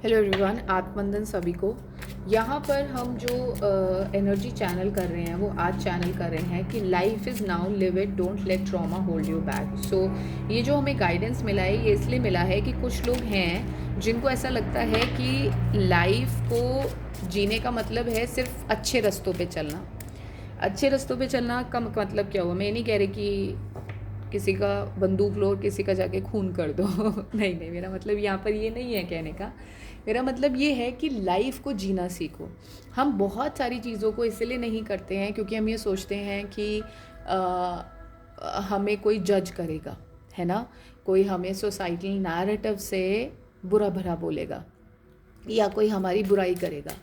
Hello everyone, आत्मवंदन सभी को। यहाँ पर हम जो एनर्जी चैनल कर रहे हैं वो आज चैनल कर रहे हैं कि life is now, live it, don't let trauma hold you back. So ये जो हमें गाइडेंस मिला है ये इसलिए मिला है कि कुछ लोग हैं जिनको ऐसा लगता है कि लाइफ को जीने का मतलब है सिर्फ अच्छे रास्तों पे चलना। अच्छे रास्तों पे चलना का मतलब क्या हुआ? मैं ये नहीं कह रही कि किसी का बंदूक लो और किसी का जाके खून कर दो नहीं नहीं, मेरा मतलब यहाँ पर ये नहीं है कहने का। मेरा मतलब ये है कि लाइफ को जीना सीखो। हम बहुत सारी चीज़ों को इसलिए नहीं करते हैं क्योंकि हम ये सोचते हैं कि हमें कोई जज करेगा, है ना। कोई हमें सोसाइटल नैरेटिव से बुरा भला बोलेगा या कोई हमारी बुराई करेगा।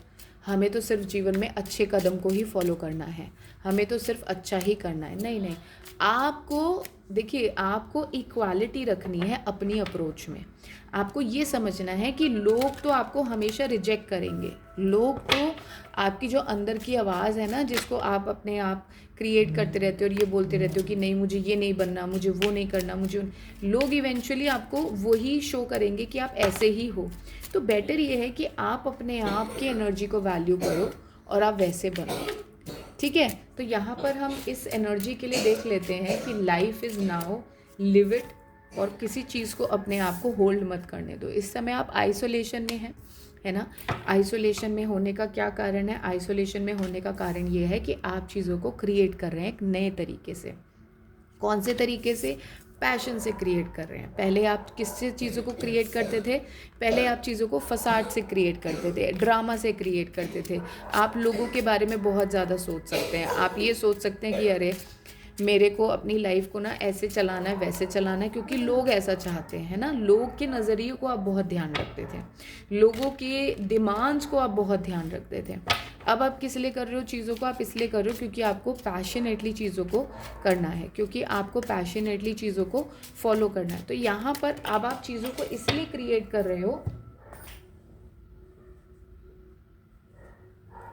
हमें तो सिर्फ जीवन में अच्छे कदम को ही फॉलो करना है, हमें तो सिर्फ अच्छा ही करना है। नहीं नहीं, आपको देखिए, आपको इक्वालिटी रखनी है अपनी अप्रोच में। आपको ये समझना है कि लोग तो आपको हमेशा रिजेक्ट करेंगे। लोग तो आपकी जो अंदर की आवाज़ है ना, जिसको आप अपने आप क्रिएट करते रहते हो और ये बोलते रहते हो कि नहीं मुझे ये नहीं बनना, मुझे वो नहीं करना, मुझे, लोग इवेंचुअली आपको वही शो करेंगे कि आप ऐसे ही हो। तो बेटर ये है कि आप अपने आप की एनर्जी को वैल्यू करो और आप वैसे बनो। ठीक है, तो यहाँ पर हम इस एनर्जी के लिए देख लेते हैं कि life is now, live it, और किसी चीज़ को अपने आप को होल्ड मत करने दो। इस समय आप आइसोलेशन में हैं, है ना। आइसोलेशन में होने का क्या कारण है? आइसोलेशन में होने का कारण ये है कि आप चीज़ों को क्रिएट कर रहे हैं एक नए तरीके से। कौन से तरीके से? पैशन से क्रिएट कर रहे हैं। पहले आप किससे चीज़ों को क्रिएट करते थे? पहले आप चीज़ों को फसाड से क्रिएट करते थे, ड्रामा से क्रिएट करते थे। आप लोगों के बारे में बहुत ज़्यादा सोच सकते हैं। आप ये सोच सकते हैं कि अरे मेरे को अपनी लाइफ को ना ऐसे चलाना है, वैसे चलाना है, क्योंकि लोग ऐसा चाहते हैं ना। लोग के नज़रिए को आप बहुत ध्यान रखते थे, लोगों के डिमांड्स को आप बहुत ध्यान रखते थे। अब आप किस लिए कर रहे हो चीज़ों को? आप इसलिए कर रहे हो क्योंकि आपको पैशनेटली चीज़ों को करना है, क्योंकि आपको पैशनेटली चीज़ों को फॉलो करना है। तो यहाँ पर अब आप चीज़ों को इसलिए क्रिएट कर रहे हो,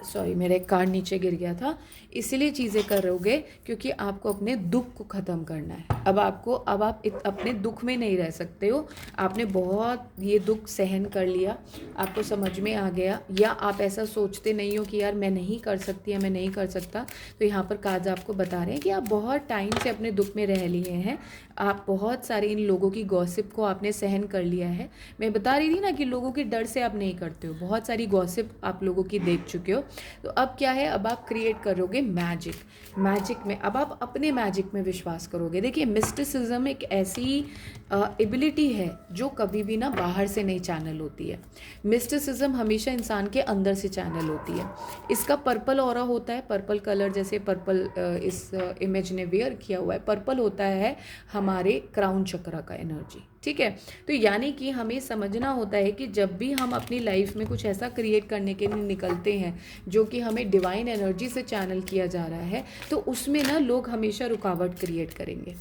सॉरी मेरा एक कार्ड नीचे गिर गया था, इसलिए चीज़ें करोगे क्योंकि आपको अपने दुख को ख़त्म करना है। अब आप अपने दुख में नहीं रह सकते हो। आपने बहुत ये दुख सहन कर लिया, आपको समझ में आ गया, या आप ऐसा सोचते नहीं हो कि यार मैं नहीं कर सकती या मैं नहीं कर सकता। तो यहाँ पर कार्ड्स आपको बता रहे हैं कि आप बहुत टाइम से अपने दुख में रह लिए हैं। आप बहुत सारे इन लोगों की गॉसिप को आपने सहन कर लिया है। मैं बता रही थी ना कि लोगों के डर से आप नहीं करते हो, बहुत सारी गॉसिप आप लोगों की देख चुके हो। तो अब क्या है? अब आप क्रिएट करोगे मैजिक में। अब आप अपने मैजिक में विश्वास करोगे। देखिए, मिस्टिसिज्म एक ऐसी एबिलिटी है जो कभी भी ना बाहर से नहीं चैनल होती है। मिस्टिसिज्म हमेशा इंसान के अंदर से चैनल होती है। इसका पर्पल ऑरा होता है, पर्पल कलर, जैसे पर्पल इस इमेज ने वेयर किया हुआ है, पर्पल होता है हमारे क्राउन चक्र का एनर्जी। ठीक है, तो यानी कि हमें समझना होता है कि जब भी हम अपनी लाइफ में कुछ ऐसा क्रिएट करने के लिए निकलते हैं जो कि हमें डिवाइन एनर्जी से चैनल किया जा रहा है, तो उसमें ना लोग हमेशा रुकावट क्रिएट करेंगे,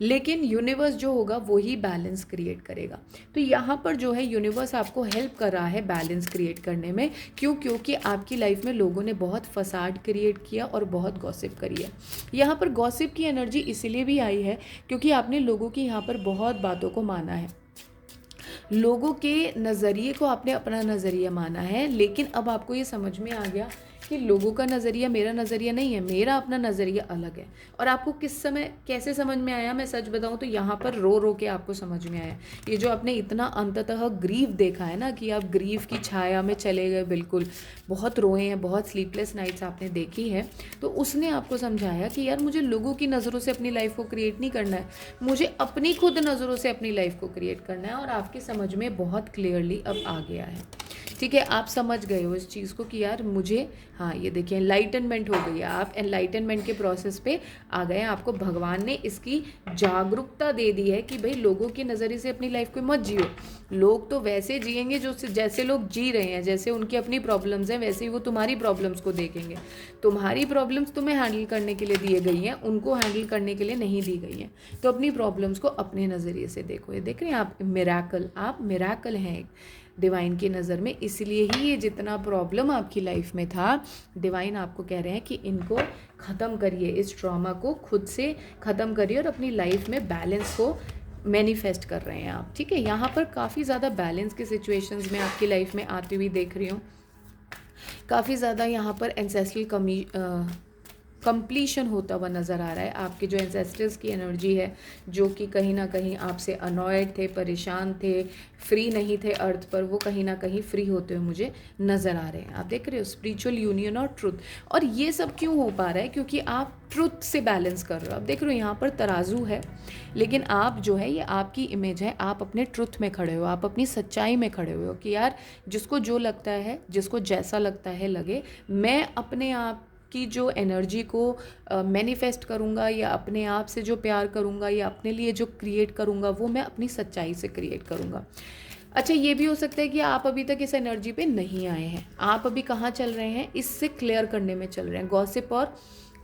लेकिन यूनिवर्स जो होगा वही बैलेंस क्रिएट करेगा। तो यहाँ पर जो है यूनिवर्स आपको हेल्प कर रहा है बैलेंस क्रिएट करने में। क्यों? क्योंकि आपकी लाइफ में लोगों ने बहुत फसाड क्रिएट किया और बहुत गॉसिप करी है। यहाँ पर गॉसिप की एनर्जी इसीलिए भी आई है क्योंकि आपने लोगों की यहाँ पर बहुत बातों को माना है, लोगों के नज़रिए को आपने अपना नज़रिया माना है। लेकिन अब आपको ये समझ में आ गया कि लोगों का नज़रिया मेरा नज़रिया नहीं है, मेरा अपना नज़रिया अलग है। और आपको किस समय कैसे समझ में आया? मैं सच बताऊं तो यहाँ पर रो रो के आपको समझ में आया। ये जो आपने इतना अंततः ग्रीव देखा है ना, कि आप ग्रीव की छाया में चले गए, बिल्कुल बहुत रोए हैं, बहुत स्लीपलेस नाइट्स आपने देखी है, तो उसने आपको समझाया कि यार मुझे लोगों की नज़रों से अपनी लाइफ को क्रिएट नहीं करना है, मुझे अपनी खुद नज़रों से अपनी लाइफ को क्रिएट करना है। और आपकी समझ में बहुत क्लियरली अब आ गया है। ठीक है, आप समझ गए हो इस चीज़ को कि यार मुझे, हाँ ये देखिए एनलाइटनमेंट हो गई है। आप एनलाइटनमेंट के प्रोसेस पे आ गए हैं। आपको भगवान ने इसकी जागरूकता दे दी है कि भाई लोगों के नज़रिए से अपनी लाइफ को मत जियो। लोग तो वैसे जिएंगे जो जैसे लोग जी रहे हैं, जैसे उनकी अपनी प्रॉब्लम्स हैं वैसे ही वो तुम्हारी प्रॉब्लम्स को देखेंगे। तुम्हारी प्रॉब्लम्स तुम्हें हैंडल करने के लिए दी गई हैं, उनको हैंडल करने के लिए नहीं दी गई हैं। तो अपनी प्रॉब्लम्स को अपने नज़रिए से देखो। ये देख रहे हैं आप मिरेकल, आप मिरेकल हैं डिवाइन की नज़र में। इसलिए ही ये जितना प्रॉब्लम आपकी लाइफ में था, डिवाइन आपको कह रहे हैं कि इनको ख़त्म करिए, इस ट्रॉमा को खुद से ख़त्म करिए और अपनी लाइफ में बैलेंस को मैनिफेस्ट कर रहे हैं आप, ठीक है। यहाँ पर काफ़ी ज़्यादा बैलेंस की सिचुएशंस में आपकी लाइफ में आती हुई देख रही हूँ। काफ़ी ज़्यादा यहाँ पर एंसेस्ट्रल कंप्लीशन होता हुआ नज़र आ रहा है। आपके जो एंसेस्टर्स की एनर्जी है, जो कि कहीं ना कहीं आपसे अनॉयड थे, परेशान थे, फ्री नहीं थे अर्थ पर, वो कहीं ना कहीं फ्री होते हुए मुझे नज़र आ रहे हैं। आप देख रहे हो स्पिरिचुअल यूनियन और ट्रुथ। और ये सब क्यों हो पा रहा है? क्योंकि आप ट्रुथ से बैलेंस कर रहे हो। आप देख रहे हो यहाँ पर तराजू है, लेकिन आप जो है, ये आपकी इमेज है, आप अपने ट्रुथ में खड़े हो, आप अपनी सच्चाई में खड़े हुए हो कि यार जिसको जो लगता है, जिसको जैसा लगता है लगे, मैं अपने आप की जो एनर्जी को मैनिफेस्ट करूँगा, या अपने आप से जो प्यार करूँगा, या अपने लिए जो क्रिएट करूँगा, वो मैं अपनी सच्चाई से क्रिएट करूँगा। अच्छा, ये भी हो सकता है कि आप अभी तक इस एनर्जी पे नहीं आए हैं। आप अभी कहाँ चल रहे हैं? इससे क्लियर करने में चल रहे हैं, गॉसिप और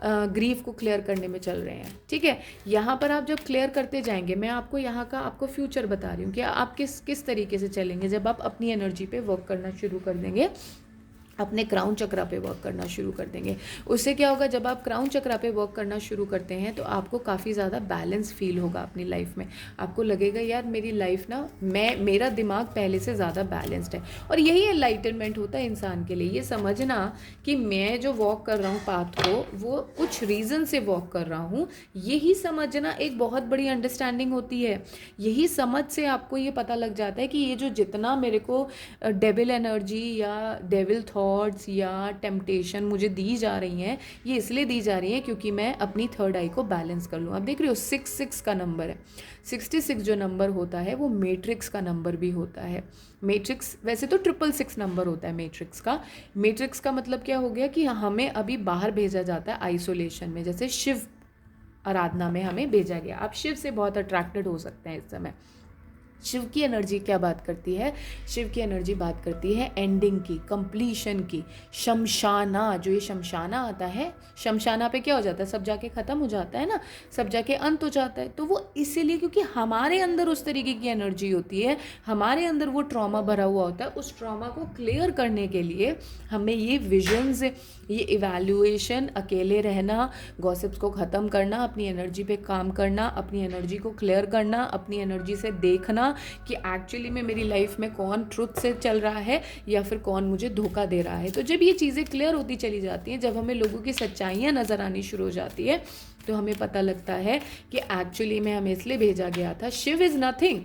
ग्रीफ को क्लियर करने में चल रहे हैं, ठीक है। यहाँ पर आप जब क्लियर करते जाएंगे, मैं आपको यहाँ का आपको फ्यूचर बता रही हूँ कि आप किस तरीके से चलेंगे। जब आप अपनी एनर्जी पे वर्क करना शुरू कर देंगे, अपने क्राउन चक्रा पे वर्क करना शुरू कर देंगे, उससे क्या होगा? जब आप क्राउन चक्रा पे वर्क करना शुरू करते हैं तो आपको काफ़ी ज़्यादा बैलेंस फील होगा अपनी लाइफ में। आपको लगेगा यार मेरी लाइफ ना, मेरा दिमाग पहले से ज़्यादा बैलेंस्ड है। और यही एनलाइटनमेंट होता है इंसान के लिए, ये समझना कि मैं जो वॉक कर रहा हूँ पाथ को, वो कुछ रीज़न से वॉक कर रहा हूँ, यही समझना एक बहुत बड़ी अंडरस्टैंडिंग होती है। यही समझ से आपको ये पता लग जाता है कि ये जो जितना मेरे को डेविल एनर्जी या डेविल थॉट्स या टेम्पटेशन मुझे दी जा रही हैं, ये इसलिए दी जा रही हैं क्योंकि मैं अपनी थर्ड आई को बैलेंस कर लूँ। आप देख रहे हो 66 का नंबर है। 66 जो नंबर होता है वो मैट्रिक्स का नंबर भी होता है। मैट्रिक्स वैसे तो 666 नंबर होता है मैट्रिक्स का। मैट्रिक्स का मतलब क्या हो गया कि हमें अभी बाहर भेजा जाता है आइसोलेशन में, जैसे शिव आराधना में हमें भेजा गया। आप शिव से बहुत अट्रैक्टेड हो सकते हैं इस समय। शिव की एनर्जी क्या बात करती है? शिव की एनर्जी बात करती है एंडिंग की, कंप्लीशन की। शमशाना, जो ये शमशाना आता है, शमशाना पे क्या हो जाता है? सब जाके ख़त्म हो जाता है ना, सब जाके अंत हो जाता है। तो वो इसीलिए क्योंकि हमारे अंदर उस तरीके की एनर्जी होती है, हमारे अंदर वो ट्रॉमा भरा हुआ होता है। उस ट्रॉमा को क्लियर करने के लिए हमें ये विजन्स, ये इवैल्यूएशन, अकेले रहना, गॉसिप्स को ख़त्म करना, अपनी एनर्जी पे काम करना, अपनी एनर्जी को क्लियर करना, अपनी एनर्जी से देखना कि एक्चुअली में मेरी लाइफ में कौन ट्रुथ से चल रहा है या फिर कौन मुझे धोखा दे रहा है। तो जब ये चीज़ें क्लियर होती चली जाती हैं, जब हमें लोगों की सच्चाइयाँ नज़र आनी शुरू हो जाती है, तो हमें पता लगता है कि एक्चुअली में हमें इसलिए भेजा गया था। Shiv is nothing.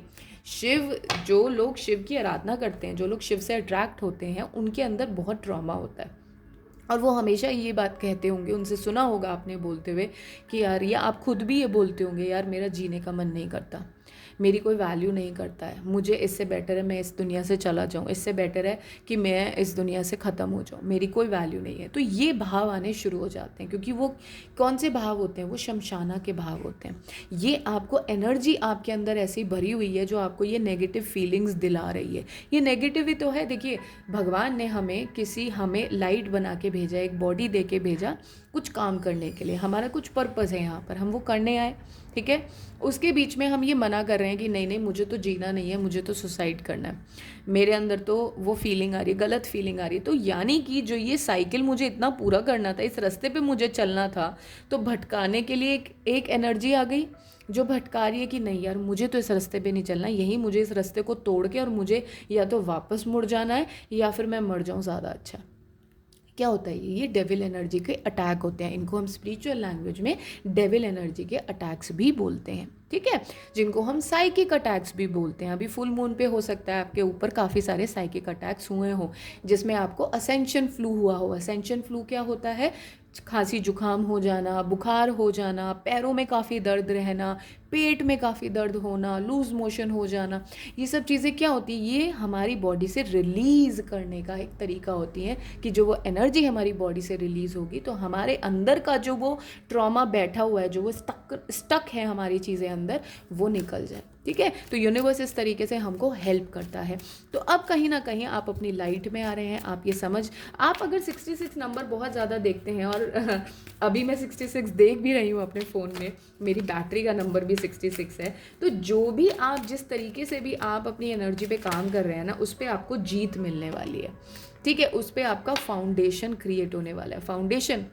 शिव, जो लोग शिव की आराधना करते हैं, जो लोग शिव से अट्रैक्ट होते हैं, उनके अंदर बहुत ट्रॉमा होता है। और वो हमेशा ये बात कहते होंगे, उनसे सुना होगा आपने बोलते हुए कि यार, या आप खुद भी ये बोलते होंगे, यार मेरा जीने का मन नहीं करता, मेरी कोई वैल्यू नहीं करता है, मुझे इससे बेटर है मैं इस दुनिया से चला जाऊँ, इससे बेटर है कि मैं इस दुनिया से ख़त्म हो जाऊँ, मेरी कोई वैल्यू नहीं है। तो ये भाव आने शुरू हो जाते हैं, क्योंकि वो कौन से भाव होते हैं? वो शमशाना के भाव होते हैं। ये आपको एनर्जी आपके अंदर ऐसी भरी हुई है जो आपको ये नेगेटिव फीलिंग्स दिला रही है। ये नेगेटिव ही तो है। देखिए, भगवान ने हमें लाइट बना के भेजा, एक बॉडी दे के भेजा कुछ काम करने के लिए। हमारा कुछ पर्पज़ है यहाँ पर, हम वो करने आए, ठीक है। उसके बीच में हम ये मना कर रहे हैं कि नहीं नहीं, मुझे तो जीना नहीं है, मुझे तो सुसाइड करना है, मेरे अंदर तो वो फीलिंग आ रही है, गलत फीलिंग आ रही है। तो यानी कि जो ये साइकिल मुझे इतना पूरा करना था, इस रास्ते पे मुझे चलना था, तो भटकाने के लिए एक एनर्जी आ गई जो भटका रही है कि नहीं यार, मुझे तो इस रास्ते पे नहीं चलना, यही मुझे इस रास्ते को तोड़ के और मुझे या तो वापस मुड़ जाना है या फिर मैं मर जाऊँ ज़्यादा अच्छा। क्या होता है? ये डेविल एनर्जी के अटैक होते हैं। इनको हम स्पिरिचुअल लैंग्वेज में डेविल एनर्जी के अटैक्स भी बोलते हैं, ठीक है, जिनको हम साइकिक अटैक्स भी बोलते हैं। अभी फुल मून पे हो सकता है आपके ऊपर काफ़ी सारे साइकिक अटैक्स हुए हों, जिसमें आपको असेंशन फ्लू हुआ हो। असेंशन फ्लू क्या होता है? खांसी जुकाम हो जाना, बुखार हो जाना, पैरों में काफ़ी दर्द रहना, पेट में काफ़ी दर्द होना, लूज़ मोशन हो जाना। ये सब चीज़ें क्या होती है? ये हमारी बॉडी से रिलीज़ करने का एक तरीका होती है कि जो वो एनर्जी हमारी बॉडी से रिलीज़ होगी तो हमारे अंदर का जो वो ट्रॉमा बैठा हुआ है, जो वो स्टक है हमारी चीज़ें अंदर, वो निकल जाए, ठीक है। तो यूनिवर्स इस तरीके से हमको हेल्प करता है। तो अब कहीं ना कहीं आप अपनी लाइट में आ रहे हैं। आप ये आप अगर 66 नंबर बहुत ज़्यादा देखते हैं, और अभी मैं 66 देख भी रही हूँ अपने फ़ोन में, मेरी बैटरी का नंबर भी 66 है। तो जो भी आप, जिस तरीके से भी आप अपनी एनर्जी पे काम कर रहे हैं ना, उस पर आपको जीत मिलने वाली है, ठीक है। उस पर आपका फाउंडेशन क्रिएट होने वाला है। फाउंडेशन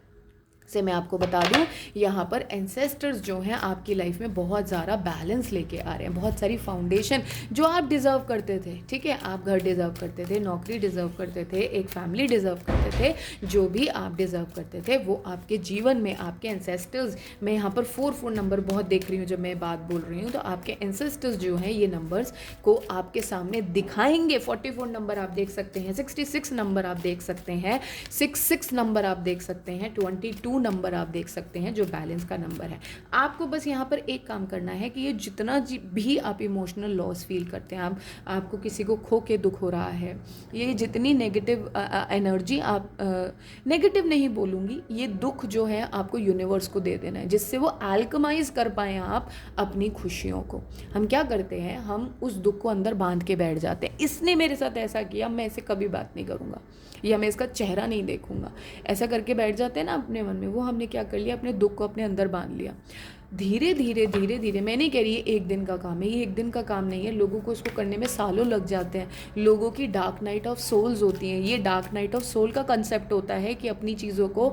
से मैं आपको बता दूं, यहाँ पर एंसेस्टर्स जो हैं आपकी लाइफ में बहुत ज़्यादा बैलेंस लेके आ रहे हैं, बहुत सारी फाउंडेशन जो आप डिज़र्व करते थे, ठीक है, आप घर डिज़र्व करते थे, नौकरी डिज़र्व करते थे, एक फैमिली डिज़र्व करते थे, जो भी आप डिज़र्व करते थे वो आपके जीवन में आपके एंसेस्टर्स, मैं यहाँ पर 4 नंबर बहुत देख रही हूँ जब मैं बात बोल रही हूँ, तो आपके एंसेस्टर्स जो हैं ये नंबर्स को आपके सामने दिखाएंगे। 44 नंबर आप देख सकते हैं, 66 नंबर आप देख सकते हैं, 66 नंबर आप देख सकते हैं, 22 नंबर आप देख सकते हैं जो बैलेंस का नंबर है। आपको बस यहाँ पर एक काम करना है कि ये जितना भी आप इमोशनल लॉस फील करते हैं, आपको किसी को खो के दुख हो रहा है, ये जितनी नेगेटिव एनर्जी आप नेगेटिव नहीं बोलूँगी, ये दुख जो है आपको यूनिवर्स को दे देना है, जिससे वो एल्कमाइज कर पाएँ आप अपनी खुशियों को। हम क्या करते हैं, हम उस दुख को अंदर बांध के बैठ जाते हैं, इसने मेरे साथ ऐसा किया, मैं इसे कभी बात नहीं करूँगा, या मैं इसका चेहरा नहीं देखूंगा, ऐसा करके बैठ जाते हैं ना अपने मन में। वो हमने क्या कर लिया, अपने दुख को अपने अंदर बांध लिया। धीरे धीरे धीरे धीरे, मैं नहीं कह रही है एक दिन का काम है, ये एक दिन का काम नहीं है, लोगों को इसको करने में सालों लग जाते हैं। लोगों की डार्क नाइट ऑफ सोल्स होती हैं। ये डार्क नाइट ऑफ सोल का कंसेप्ट होता है कि अपनी चीज़ों को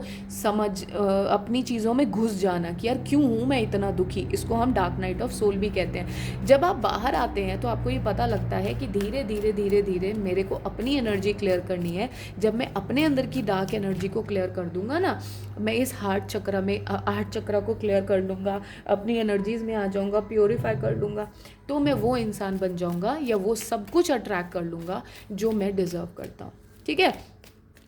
अपनी चीज़ों में घुस जाना कि यार क्यों हूँ मैं इतना दुखी, इसको हम डार्क नाइट ऑफ सोल भी कहते हैं। जब आप बाहर आते हैं तो आपको ये पता लगता है कि धीरे धीरे धीरे धीरे मेरे को अपनी एनर्जी क्लियर करनी है। जब मैं अपने अंदर की डार्क एनर्जी को क्लियर कर दूंगा ना, मैं इस हार्ट चक्र को क्लियर कर लूँगा, अपनी एनर्जीज़ में आ जाऊँगा, प्योरीफाई कर लूँगा, तो मैं वो इंसान बन जाऊँगा या वो सब कुछ अट्रैक्ट कर लूँगा जो मैं डिज़र्व करता हूँ। ठीक है,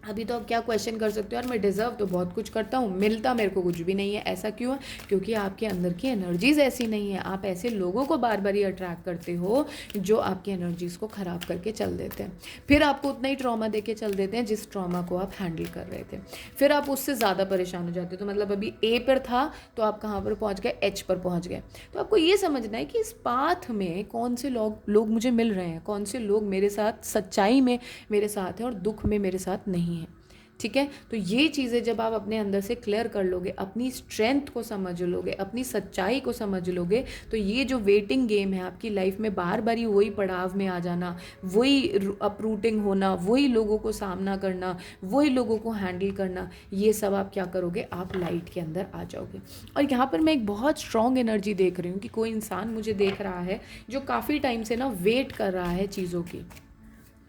अभी तो आप क्या क्वेश्चन कर सकते हो, यार मैं डिज़र्व तो बहुत कुछ करता हूँ, मिलता मेरे को कुछ भी नहीं है। ऐसा क्यों है? क्योंकि आपके अंदर की एनर्जीज ऐसी नहीं है। आप ऐसे लोगों को बार बार ही अट्रैक्ट करते हो जो आपकी एनर्जीज़ को ख़राब करके चल देते हैं, फिर आपको उतना ही ट्रॉमा दे के चल देते हैं जिस ट्रॉमा को आप हैंडल कर रहे थे, फिर आप उससे ज़्यादा परेशान हो जाते हो। तो मतलब अभी ए पर था तो आप कहाँ पर पहुँच गए, एच पर पहुँच गए। तो आपको ये समझना है कि इस पाथ में कौन से लोग मुझे मिल रहे हैं, कौन से लोग मेरे साथ सच्चाई में मेरे साथ हैं और दुख में मेरे साथ नहीं है। ठीक है, तो ये चीज़ें जब आप अपने अंदर से क्लियर कर लोगे, अपनी स्ट्रेंथ को समझ लोगे, अपनी सच्चाई को समझ लोगे, तो ये जो वेटिंग गेम है आपकी लाइफ में, बार बार ही वही पड़ाव में आ जाना, वही अपरूटिंग होना, वही लोगों को सामना करना, वही लोगों को हैंडल करना, ये सब आप क्या करोगे, आप लाइट के अंदर आ जाओगे। और यहाँ पर मैं एक बहुत स्ट्रॉन्ग एनर्जी देख रही हूँ कि कोई इंसान मुझे देख रहा है जो काफ़ी टाइम से ना वेट कर रहा है चीज़ों की,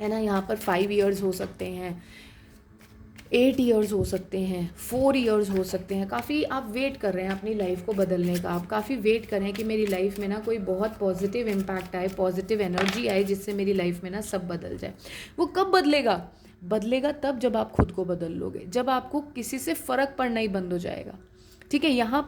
है ना। यहाँ पर 5 ईयर्स हो सकते हैं, 8 ईयर्स हो सकते हैं, 4 ईयर्स हो सकते हैं। काफ़ी आप वेट कर रहे हैं अपनी लाइफ को बदलने का, आप काफ़ी वेट कर रहे हैं कि मेरी लाइफ में ना कोई बहुत पॉजिटिव इम्पैक्ट आए, पॉजिटिव एनर्जी आए, जिससे मेरी लाइफ में ना सब बदल जाए। वो कब बदलेगा तब जब आप खुद को बदल लोगे, जब आपको किसी से फ़र्क पड़ना ही बंद हो जाएगा। ठीक है, यहाँ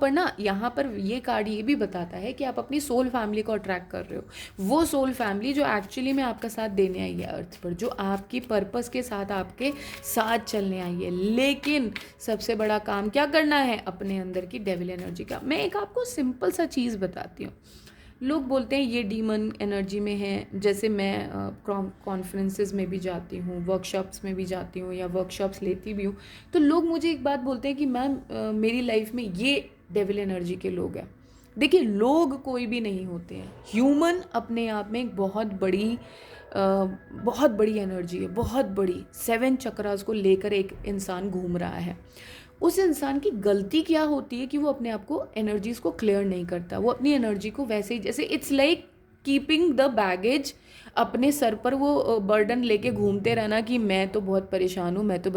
पर ये कार्ड ये भी बताता है कि आप अपनी सोल फैमिली को अट्रैक्ट कर रहे हो, वो सोल फैमिली जो एक्चुअली में आपका साथ देने आई है अर्थ पर, जो आपकी पर्पस के साथ आपके साथ चलने आई है। लेकिन सबसे बड़ा काम क्या करना है, अपने अंदर की डेविल एनर्जी का। मैं एक आपको सिंपल सा चीज़ बताती हूँ। लोग बोलते हैं ये डीमन एनर्जी में है, जैसे मैं कॉन्फ्रेंसेस में भी जाती हूँ, वर्कशॉप्स में भी जाती हूँ या वर्कशॉप्स लेती भी हूँ, तो लोग मुझे एक बात बोलते हैं कि मैम मेरी लाइफ में ये डेविल एनर्जी के लोग हैं। देखिए, लोग कोई भी नहीं होते हैं, ह्यूमन अपने आप में एक बहुत बड़ी एनर्जी है, बहुत बड़ी। 7 चक्रास को लेकर एक इंसान घूम रहा है। उस इंसान की गलती क्या होती है कि वो अपने आप को एनर्जीज को क्लियर नहीं करता, वो अपनी एनर्जी को वैसे ही, जैसे it's like keeping the baggage, अपने सर पर वो बर्डन लेके घूमते रहना कि मैं तो बहुत परेशान हूँ, मैं तो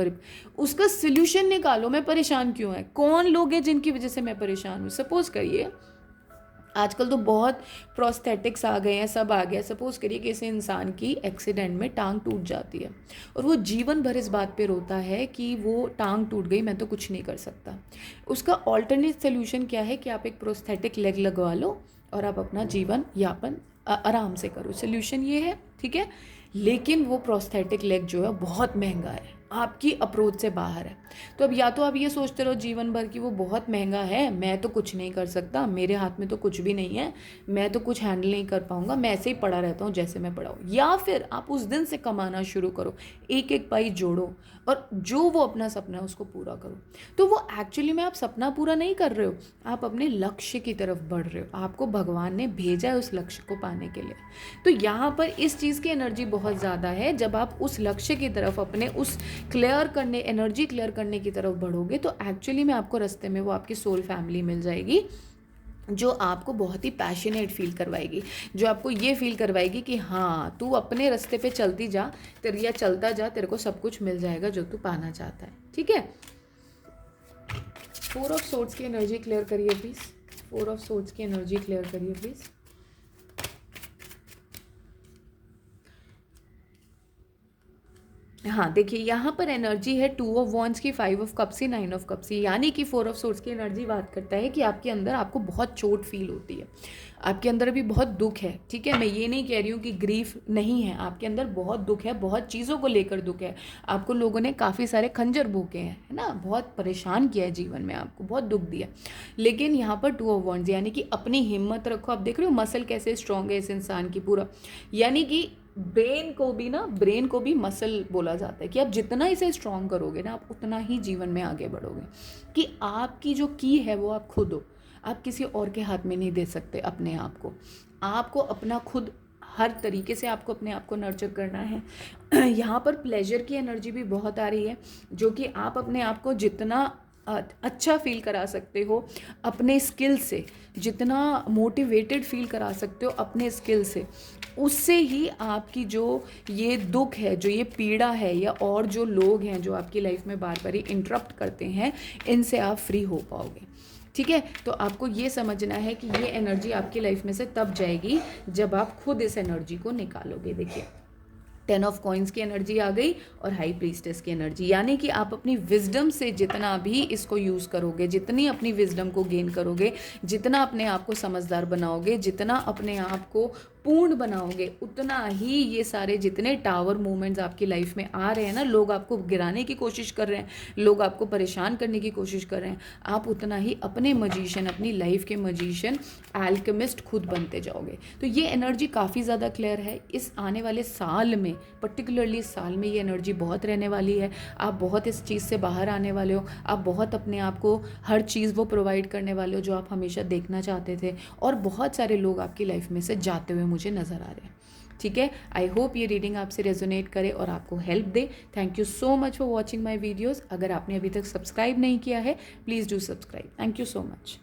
उसका सोल्यूशन निकालो, मैं परेशान क्यों है, कौन लोग हैं जिनकी वजह से मैं परेशान हूँ। सपोज करिए आजकल तो बहुत प्रोस्थेटिक्स आ गए हैं, सब आ गया। सपोज करिए कि किसी इंसान की एक्सीडेंट में टांग टूट जाती है और वो जीवन भर इस बात पे रोता है कि वो टांग टूट गई, मैं तो कुछ नहीं कर सकता। उसका ऑल्टरनेट सोल्यूशन क्या है कि आप एक प्रोस्थेटिक लेग लगवा लो और आप अपना जीवन यापन आराम से करो। सोल्यूशन ये है, ठीक है। लेकिन वो प्रोस्थेटिक लेग जो है बहुत महंगा है, आपकी अप्रोच से बाहर है। तो अब या तो आप ये सोचते रहो जीवन भर कि वो बहुत महंगा है, मैं तो कुछ नहीं कर सकता, मेरे हाथ में तो कुछ भी नहीं है, मैं तो कुछ हैंडल नहीं कर पाऊंगा, मैं ऐसे ही पड़ा रहता हूँ जैसे मैं पड़ा हूँ। या फिर आप उस दिन से कमाना शुरू करो, एक एक पाई जोड़ो और जो वो अपना सपना है उसको पूरा करो। तो वो एक्चुअली में आप सपना पूरा नहीं कर रहे हो, आप अपने लक्ष्य की तरफ बढ़ रहे हो। आपको भगवान ने भेजा है उस लक्ष्य को पाने के लिए। तो यहाँ पर इस चीज़ की एनर्जी बहुत ज़्यादा है। जब आप उस लक्ष्य की तरफ, अपने उस क्लियर करने, एनर्जी क्लियर करने की तरफ बढ़ोगे तो एक्चुअली में आपको रास्ते में वो आपकी सोल फैमिली मिल जाएगी जो आपको बहुत ही पैशनेट फील करवाएगी, जो आपको ये फील करवाएगी कि हाँ तू अपने रास्ते पे चलती जा, तेरे या चलता जा, तेरे को सब कुछ मिल जाएगा जो तू पाना चाहता है। ठीक है, 4 ऑफ सोर्ड्स की एनर्जी क्लियर करिए प्लीज़। 4 ऑफ सोर्ड्स की एनर्जी क्लियर करिए प्लीज़। हाँ देखिए, यहाँ पर एनर्जी है 2 ऑफ वॉन्ड्स की, 5 ऑफ कप्स की, 9 ऑफ कप्स की, यानी कि 4 ऑफ सोर्ड्स की एनर्जी बात करता है कि आपके अंदर आपको बहुत चोट फील होती है, आपके अंदर भी बहुत दुख है। ठीक है, मैं ये नहीं कह रही हूँ कि ग्रीफ नहीं है, आपके अंदर बहुत दुख है, बहुत चीज़ों को लेकर दुख है, आपको लोगों ने काफ़ी सारे खंजर भोंके हैं, है ना, बहुत परेशान किया है जीवन में, आपको बहुत दुख दिया। लेकिन यहाँ पर 2 ऑफ वॉन्ड्स यानी कि अपनी हिम्मत रखो। आप देख रहे हो मसल कैसे स्ट्रॉन्ग है इस इंसान की पूरा, यानी कि ब्रेन को भी मसल बोला जाता है कि आप जितना इसे स्ट्रॉन्ग करोगे ना, आप उतना ही जीवन में आगे बढ़ोगे। कि आपकी जो की है वो आप खुद हो, आप किसी और के हाथ में नहीं दे सकते अपने आप को। आपको अपना खुद हर तरीके से आपको अपने आप को नर्चर करना है। यहाँ पर प्लेजर की एनर्जी भी बहुत आ रही है, जो कि आप अपने आप को जितना अच्छा फील करा सकते हो अपने स्किल से, जितना मोटिवेटेड फील करा सकते हो अपने स्किल से, उससे ही आपकी जो ये दुख है, जो ये पीड़ा है, या और जो लोग हैं जो आपकी लाइफ में बार बार इंटरप्ट करते हैं, इनसे आप फ्री हो पाओगे। ठीक है, तो आपको ये समझना है कि ये एनर्जी आपकी लाइफ में से तब जाएगी जब आप खुद इस एनर्जी को निकालोगे। देखिए 10 ऑफ कॉइन्स की एनर्जी आ गई और हाई प्रीस्टेस की एनर्जी, यानी कि आप अपनी विजडम से जितना भी इसको यूज़ करोगे, जितनी अपनी विजडम को गेन करोगे, जितना अपने आप को समझदार बनाओगे, जितना अपने आप को पूर्ण बनाओगे, उतना ही ये सारे जितने टावर मूवमेंट्स आपकी लाइफ में आ रहे हैं ना, लोग आपको गिराने की कोशिश कर रहे हैं, लोग आपको परेशान करने की कोशिश कर रहे हैं, आप उतना ही अपने मजीशियन, अपनी लाइफ के मजीशियन, एल्केमिस्ट खुद बनते जाओगे। तो ये एनर्जी काफ़ी ज़्यादा क्लियर है। इस आने वाले साल में, पर्टिकुलरली इस साल में ये एनर्जी बहुत रहने वाली है। आप बहुत इस चीज़ से बाहर आने वाले हो, आप बहुत अपने आप को हर चीज़ वो प्रोवाइड करने वाले हो जो आप हमेशा देखना चाहते थे, और बहुत सारे लोग आपकी लाइफ में से जाते हुए मुझे नज़र आ रहे हैं। ठीक है, आई होप ये रीडिंग आपसे रेजोनेट करे और आपको help they. Thank you so much for watching my videos. अगर आपने अभी तक सब्सक्राइब नहीं किया है, please do subscribe. Thank you so much.